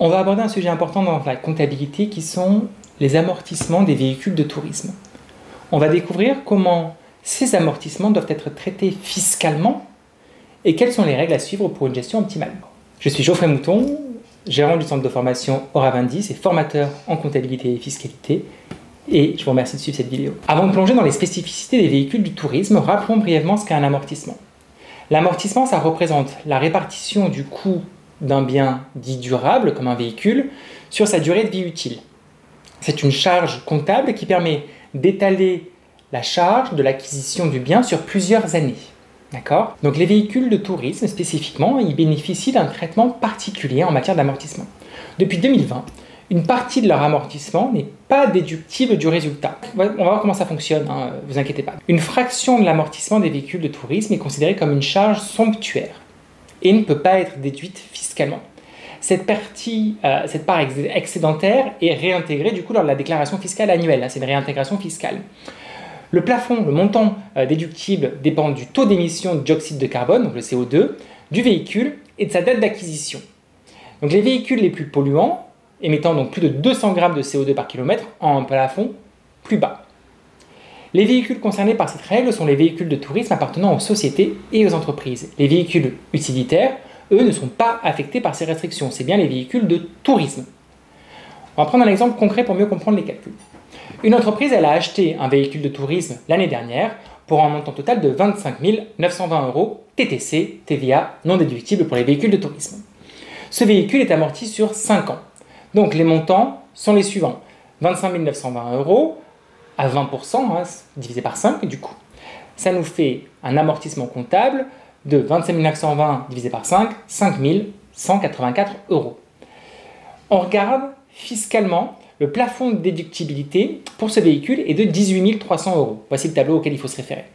On va aborder un sujet important dans la comptabilité qui sont les amortissements des véhicules de tourisme. On va découvrir comment ces amortissements doivent être traités fiscalement et quelles sont les règles à suivre pour une gestion optimale. Je suis Geoffrey Mouton, gérant du centre de formation Oravindis et formateur en comptabilité et fiscalité, et je vous remercie de suivre cette vidéo. Avant de plonger dans les spécificités des véhicules du tourisme, rappelons brièvement ce qu'est un amortissement. L'amortissement, ça représente la répartition du coût d'un bien dit durable, comme un véhicule, sur sa durée de vie utile. C'est une charge comptable qui permet d'étaler la charge de l'acquisition du bien sur plusieurs années. D'accord ? Donc les véhicules de tourisme, spécifiquement, ils bénéficient d'un traitement particulier en matière d'amortissement. Depuis 2020, une partie de leur amortissement n'est pas déductible du résultat. On va voir comment ça fonctionne, hein, vous inquiétez pas. Une fraction de l'amortissement des véhicules de tourisme est considérée comme une charge somptuaire et ne peut pas être déduite fiscalement. Cette part excédentaire est réintégrée du coup lors de la déclaration fiscale annuelle. C'est une réintégration fiscale. Le plafond, le montant déductible dépend du taux d'émission de dioxyde de carbone, donc le CO2, du véhicule et de sa date d'acquisition. Donc les véhicules les plus polluants, émettant donc plus de 200 grammes de CO2 par kilomètre, ont un plafond plus bas. Les véhicules concernés par cette règle sont les véhicules de tourisme appartenant aux sociétés et aux entreprises. Les véhicules utilitaires, eux, ne sont pas affectés par ces restrictions. C'est bien les véhicules de tourisme. On va prendre un exemple concret pour mieux comprendre les calculs. Une entreprise, elle a acheté un véhicule de tourisme l'année dernière pour un montant total de 25 920 € TTC, TVA, non déductible pour les véhicules de tourisme. Ce véhicule est amorti sur 5 ans. Donc les montants sont les suivants. 25 920 € à 20%, divisé par 5 du coup. Ça nous fait un amortissement comptable de 25 920 divisé par 5, 5 184 €. On regarde fiscalement, le plafond de déductibilité pour ce véhicule est de 18 300 €. Voici le tableau auquel il faut se référer.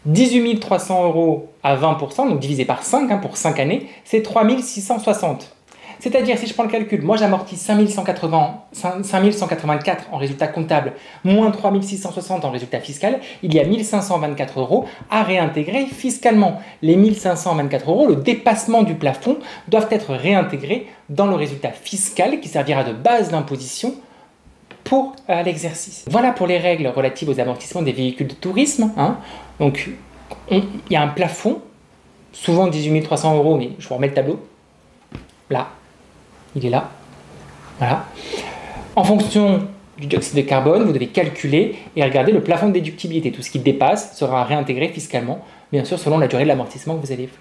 18 300 € à 20%, donc divisé par 5 pour 5 années, c'est 3 660. C'est-à-dire, si je prends le calcul, moi j'amortis 5 184 en résultat comptable, moins 3 660 en résultat fiscal, il y a 1 524 € à réintégrer fiscalement. Les 1 524 €, le dépassement du plafond, doivent être réintégrés dans le résultat fiscal qui servira de base d'imposition pour l'exercice. Voilà pour les règles relatives aux amortissements des véhicules de tourisme. Donc, il y a un plafond, souvent 18 300 €, mais je vous remets le tableau. Là. Il est là. Voilà. En fonction du dioxyde de carbone, vous devez calculer et regarder le plafond de déductibilité. Tout ce qui dépasse sera réintégré fiscalement, bien sûr selon la durée de l'amortissement que vous avez fait.